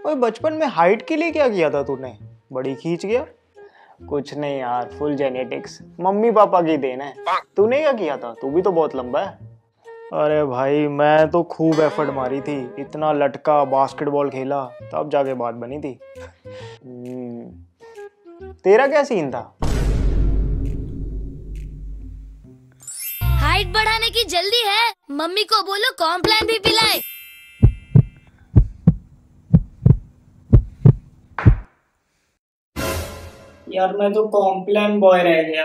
ओए बचपन में हाइट के लिए क्या किया था तूने? बड़ी खींच गया। कुछ नहीं यार, फुल जेनेटिक्स, मम्मी पापा की देन है। तूने क्या किया था? तू भी तो बहुत लंबा है। अरे भाई मैं तो खूब एफर्ट मारी थी, इतना लटका, बास्केटबॉल खेला, तब जाके बात बनी थी। तेरा क्या सीन था? हाइट बढ़ाने की जल्दी है, मम्मी को बोलो कॉम्प्लान भी पिलाए। यार मैं तो कॉम्प्लान बॉय रह गया।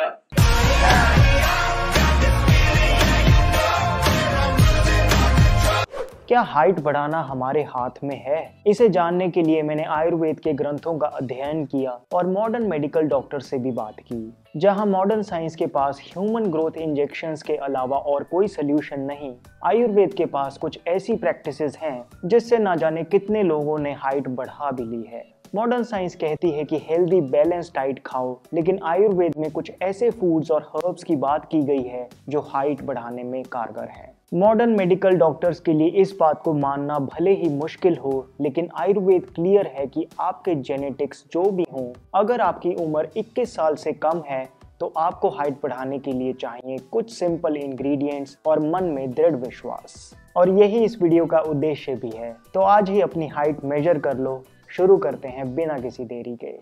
क्या हाइट बढ़ाना हमारे हाथ में है? इसे जानने के लिए मैंने आयुर्वेद के ग्रंथों का अध्ययन किया और मॉडर्न मेडिकल डॉक्टर से भी बात की। जहां मॉडर्न साइंस के पास ह्यूमन ग्रोथ इंजेक्शंस के अलावा और कोई सोल्यूशन नहीं, आयुर्वेद के पास कुछ ऐसी प्रैक्टिसेस हैं जिससे ना जाने कितने लोगों ने हाइट बढ़ा भी ली है। मॉडर्न साइंस कहती है कि हेल्दी बैलेंस डाइट खाओ, लेकिन आयुर्वेद में कुछ ऐसे फूड्स और हर्ब्स की बात की गई है जो हाइट बढ़ाने में कारगर हैं। मॉडर्न मेडिकल डॉक्टर्स के लिए इस बात को मानना भले ही मुश्किल हो, लेकिन आयुर्वेद क्लियर है कि आपके जेनेटिक्स जो भी हों, अगर आपकी उम्र 21 साल से कम है तो आपको हाइट बढ़ाने के लिए चाहिए कुछ सिंपल इंग्रेडिएंट्स और मन में दृढ़ विश्वास। और यही इस वीडियो का उद्देश्य भी है। तो आज ही अपनी हाइट मेजर कर लो। शुरू करते हैं बिना किसी देरी के।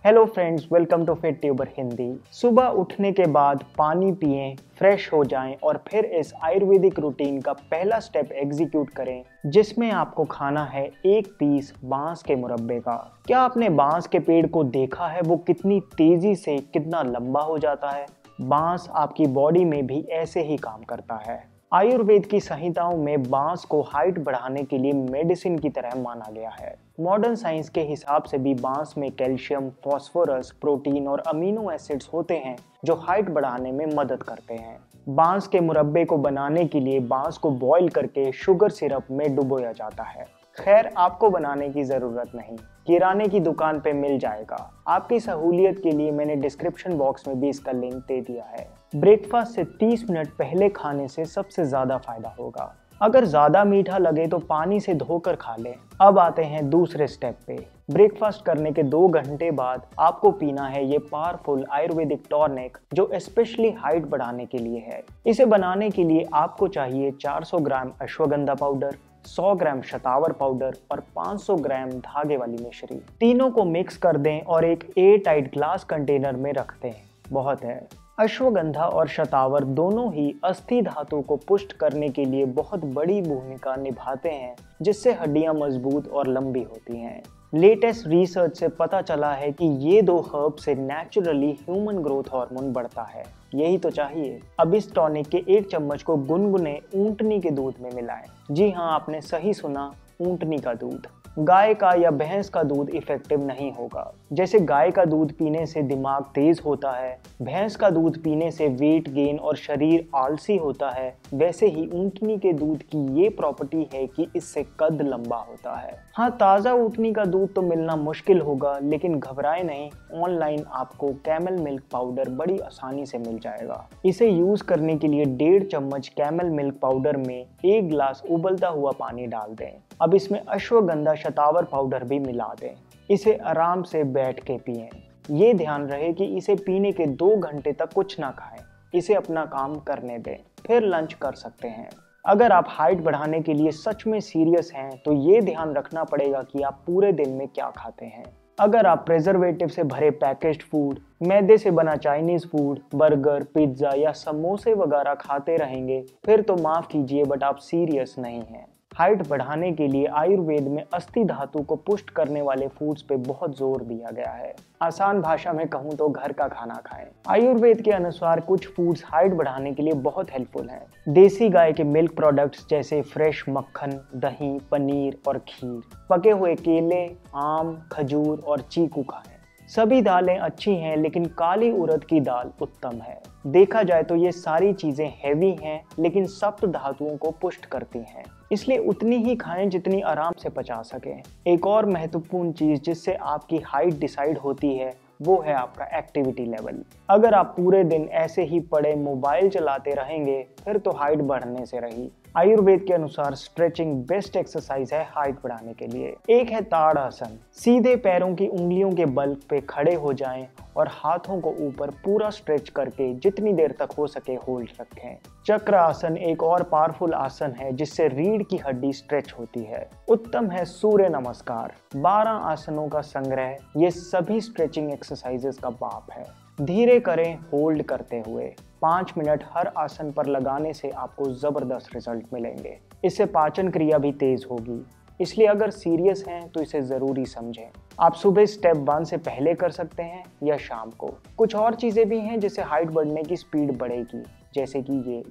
Hello friends, welcome to fit tuber Hindi. सुबह उठने के बाद पानी पिएं, फ्रेश हो जाएं और फिर इस आयुर्वेदिक रूटीन का पहला स्टेप एग्जीक्यूट करें, जिसमें आपको खाना है 1 पीस बांस के मुरब्बे का। क्या आपने बांस के पेड़ को देखा है? वो कितनी तेजी से कितना लंबा हो जाता है। बांस आपकी बॉडी में भी ऐसे ही काम करता है। आयुर्वेद की संहिताओं में बांस को हाइट बढ़ाने के लिए मेडिसिन की तरह माना गया है। मॉडर्न साइंस के हिसाब से भी बांस में कैल्शियम, फास्फोरस, प्रोटीन और अमीनो एसिड्स होते हैं जो हाइट बढ़ाने में मदद करते हैं। बांस के मुरब्बे को बनाने के लिए बांस को बॉईल करके शुगर सिरप में डुबोया जाता है। खैर, आपको बनाने की जरूरत नहीं, किराने की दुकान पे मिल जाएगा। आपकी सहूलियत के लिए मैंने डिस्क्रिप्शन बॉक्स में भी इसका लिंक दे दिया है। ब्रेकफास्ट से 30 मिनट पहले खाने से सबसे ज्यादा फायदा होगा। अगर ज्यादा मीठा लगे तो पानी से धोकर खा लें। अब आते हैं दूसरे स्टेप पे। ब्रेकफास्ट करने के 2 घंटे बाद आपको पीना है ये पावरफुल आयुर्वेदिक टॉनिक, जो स्पेशली हाइट बढ़ाने के लिए है। इसे बनाने के लिए आपको चाहिए 400 ग्राम अश्वगंधा पाउडर, 100 ग्राम शतावर पाउडर और 500 ग्राम धागे वाली मिश्री। तीनों को मिक्स कर दें और एक एयर टाइट ग्लास कंटेनर में रख दें। बहुत है। अश्वगंधा और शतावर दोनों ही अस्थि धातु को पुष्ट करने के लिए बहुत बड़ी भूमिका निभाते हैं, जिससे हड्डियां मजबूत और लंबी होती हैं। लेटेस्ट रिसर्च से पता चला है कि ये 2 हर्ब से नेचुरली ह्यूमन ग्रोथ हार्मोन बढ़ता है। यही तो चाहिए। अब इस टॉनिक के 1 चम्मच को गुनगुने ऊंटनी के दूध में मिलाएं। जी हाँ, आपने सही सुना, ऊंटनी का दूध। गाय का या भैंस का दूध इफेक्टिव नहीं होगा। जैसे गाय का दूध पीने से दिमाग तेज होता है, भैंस का दूध पीने से वेट गेन और शरीर आलसी होता है, वैसे ही ऊंटनी के दूध की ये प्रॉपर्टी है कि इससे कद लंबा होता है। हाँ, ताज़ा ऊंटनी का दूध तो मिलना मुश्किल होगा, लेकिन घबराए नहीं, ऑनलाइन आपको कैमल मिल्क पाउडर बड़ी आसानी से मिल जाएगा। इसे यूज करने के लिए 1.5 चम्मच कैमल मिल्क पाउडर में 1 गिलास उबलता हुआ पानी डाल दें। अब इसमें अश्वगंधा शतावर पाउडर भी मिला दें। इसे आराम से बैठ के पिएं। ये ध्यान रहे कि इसे पीने के 2 घंटे तक कुछ ना खाएं। इसे अपना काम करने दें, फिर लंच कर सकते हैं। अगर आप हाइट बढ़ाने के लिए सच में सीरियस हैं तो ये ध्यान रखना पड़ेगा कि आप पूरे दिन में क्या खाते हैं। अगर आप प्रेजर्वेटिव से भरे पैकेज्ड फूड, मैदे से बना चाइनीज फूड, बर्गर, पिज्जा या समोसे वगैरह खाते रहेंगे, फिर तो माफ कीजिए, बट आप सीरियस नहीं हैं। हाइट बढ़ाने के लिए आयुर्वेद में अस्थि धातु को पुष्ट करने वाले फूड्स पे बहुत जोर दिया गया है। आसान भाषा में कहूँ तो घर का खाना खाएं। आयुर्वेद के अनुसार कुछ फूड्स हाइट बढ़ाने के लिए बहुत हेल्पफुल हैं। देसी गाय के मिल्क प्रोडक्ट्स जैसे फ्रेश मक्खन, दही, पनीर और खीर, पके हुए केले, आम, खजूर और चीकू खाएं। सभी दालें अच्छी हैं, लेकिन काली उड़द की दाल उत्तम है। देखा जाए तो ये सारी चीजें हैवी हैं, लेकिन सप्त धातुओं को पुष्ट करती हैं, इसलिए उतनी ही खाएं जितनी आराम से पचा सकें। एक और महत्वपूर्ण चीज जिससे आपकी हाइट डिसाइड होती है, वो है आपका एक्टिविटी लेवल। अगर आप पूरे दिन ऐसे ही पड़े मोबाइल चलाते रहेंगे फिर तो हाइट बढ़ने से रही। आयुर्वेद के अनुसार स्ट्रेचिंग बेस्ट एक्सरसाइज है हाइट बढ़ाने के लिए। एक है ताड़ आसन। सीधे पैरों की उंगलियों के बल पे खड़े हो जाएं और हाथों को ऊपर पूरा स्ट्रेच करके जितनी देर तक हो सके होल्ड रखें। चक्र आसन एक और पावरफुल आसन है जिससे रीढ़ की हड्डी स्ट्रेच होती है। उत्तम है सूर्य नमस्कार। 12 आसनों का संग्रह, ये सभी स्ट्रेचिंग एक्सरसाइजेस का बाप है। धीरे करें होल्ड करते हुए। 5 मिनट हर आसन पर लगाने से आपको जबरदस्त रिजल्ट मिलेंगे। इससे पाचन क्रिया भी तेज होगी, इसलिए अगर सीरियस हैं तो इसे जरूरी समझें। आप सुबह स्टेप 1 से पहले कर सकते हैं या शाम को। कुछ और चीजें भी हैं जिससे हाइट बढ़ने की स्पीड बढ़ेगी, जैसे कि ये।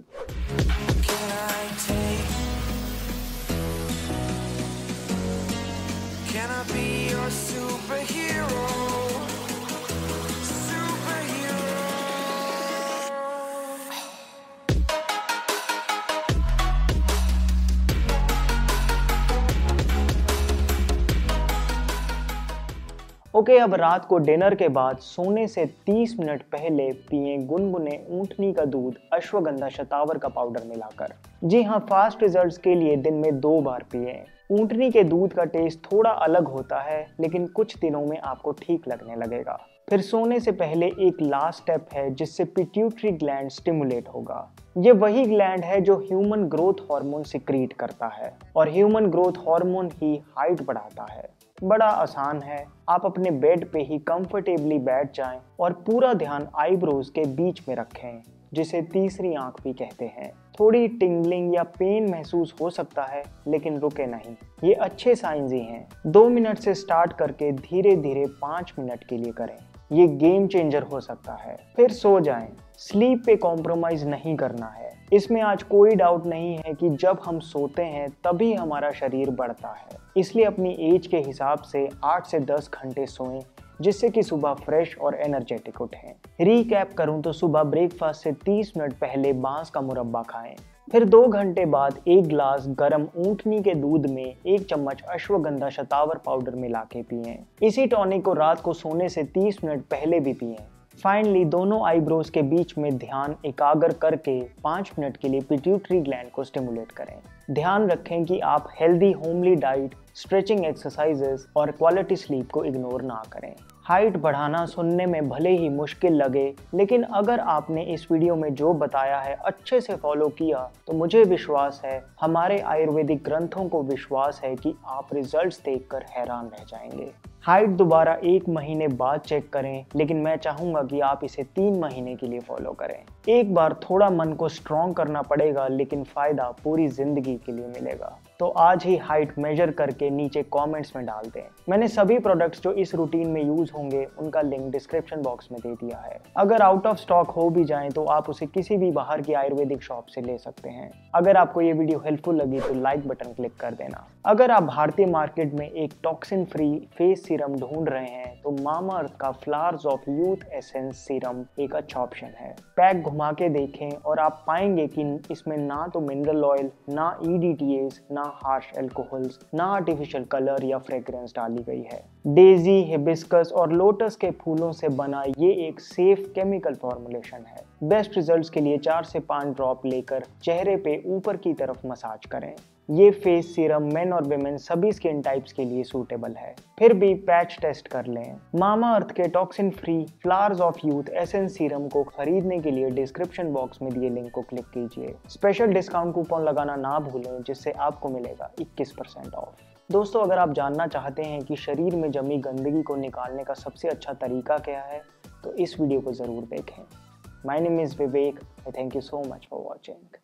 Can I be your superhero? Okay, अब रात को डिनर के बाद सोने से 30 मिनट पहले पिएं गुनगुने ऊंटनी का दूध अश्वगंधा शतावर का पाउडर मिलाकर। जी हाँ, फास्ट रिजल्ट्स के लिए दिन में 2 बार पिएं। ऊंटनी के दूध का टेस्ट थोड़ा अलग होता है, लेकिन कुछ दिनों में आपको ठीक लगने लगेगा। फिर सोने से पहले एक लास्ट स्टेप है जिससे पिट्यूटरी ग्लैंड स्टिमुलेट होगा। ये वही ग्लैंड है जो ह्यूमन ग्रोथ हार्मोन सिक्रीट करता है और ह्यूमन ग्रोथ हार्मोन ही हाइट बढ़ाता है। बड़ा आसान है, आप अपने बेड पे ही कंफर्टेबली बैठ जाएं और पूरा ध्यान आईब्रोज के बीच में रखें, जिसे तीसरी आंख भी कहते हैं। थोड़ी टिंगलिंग या पेन महसूस हो सकता है, लेकिन रुके नहीं, ये अच्छे साइंस ही हैं। 2 मिनट से स्टार्ट करके धीरे धीरे 5 मिनट के लिए करें, ये गेम चेंजर हो सकता है। फिर सो जाएं। स्लीप पे कॉम्प्रोमाइज नहीं करना है। इसमें आज कोई डाउट नहीं है कि जब हम सोते हैं तभी हमारा शरीर बढ़ता है, इसलिए अपनी एज के हिसाब से 8 से 10 घंटे सोएं, जिससे कि सुबह फ्रेश और एनर्जेटिक उठें। रीकैप करूं तो सुबह ब्रेकफास्ट से 30 मिनट पहले बांस का मुरब्बा खाएं। फिर 2 घंटे बाद 1 ग्लास गर्म ऊंटनी के दूध में 1 चम्मच अश्वगंधा शतावर पाउडर मिला के पिएं। इसी टॉनिक को रात को सोने से 30 मिनट पहले भी पिएं। फाइनली दोनों आईब्रोज के बीच में ध्यान एकाग्र करके 5 मिनट के लिए पिट्यूटरी ग्लैंड को स्टिमुलेट करें। ध्यान रखें कि आप healthy homely diet, stretching exercises और क्वालिटी स्लीप को इग्नोर ना करें। हाइट बढ़ाना सुनने में भले ही मुश्किल लगे, लेकिन अगर आपने इस वीडियो में जो बताया है अच्छे से फॉलो किया तो मुझे विश्वास है, हमारे आयुर्वेदिक ग्रंथों को विश्वास है कि आप रिजल्ट्स देखकर हैरान रह जाएंगे। हाइट दोबारा 1 महीने बाद चेक करें, लेकिन मैं चाहूँगा कि आप इसे 3 महीने के लिए फॉलो करें। एक बार थोड़ा मन को स्ट्रॉन्ग करना पड़ेगा, लेकिन फ़ायदा पूरी ज़िंदगी के लिए मिलेगा। तो आज ही हाइट मेजर करके नीचे कमेंट्स में डाल दें। मैंने सभी प्रोडक्ट्स जो इस रूटीन में यूज़ होंगे उनका लिंक डिस्क्रिप्शन बॉक्स में दे दिया है। अगर आउट ऑफ स्टॉक हो भी जाएं तो आप उसे किसी भी बाहर की आयुर्वेदिक शॉप से ले सकते हैं। अगर आपको ये वीडियो हेल्पफुल लगी तो लाइक बटन क्लिक कर देना। अगर आप भारतीय मार्केट में एक टॉक्सिन फ्री फेस सीरम ढूंढ रहे हैं तो मामाअर्थ का flowers of youth essence serum एक अच्छा ऑप्शन है। पैक घुमा के देखें और आप पाएंगे कि इसमें ना तो मिनरल ऑयल, ना EDTAs, ना हार्श एल्कोहल्स, ना आर्टिफिशियल कलर या फ्रेग्रेंस डाली गई है। डेजी, हिबिस्कस और लोटस के फूलों से बना ये एक सेफ केमिकल फॉर्मुलेशन है। बेस्ट रिजल्ट्स के लिए 4 से 5 ड्रॉप लेकर चेहरे पे ऊपर की तरफ मसाज करें। ये फेस सीरम मेन और विमेन सभी स्किन टाइप्स के लिए सूटेबल है। फिर भी पैच टेस्ट कर लें। मामाअर्थ के toxin free flowers of youth essence serum को खरीदने के लिए डिस्क्रिप्शन बॉक्स में दिए लिंक को क्लिक कीजिए। स्पेशल डिस्काउंट कूपन लगाना ना भूलें, जिससे आपको मिलेगा 21% ऑफ। दोस्तों, अगर आप जानना चाहते हैं कि शरीर में जमी गंदगी को निकालने का सबसे अच्छा तरीका क्या है तो इस वीडियो को ज़रूर देखें। My name is Vivek. Thank you so much for watching.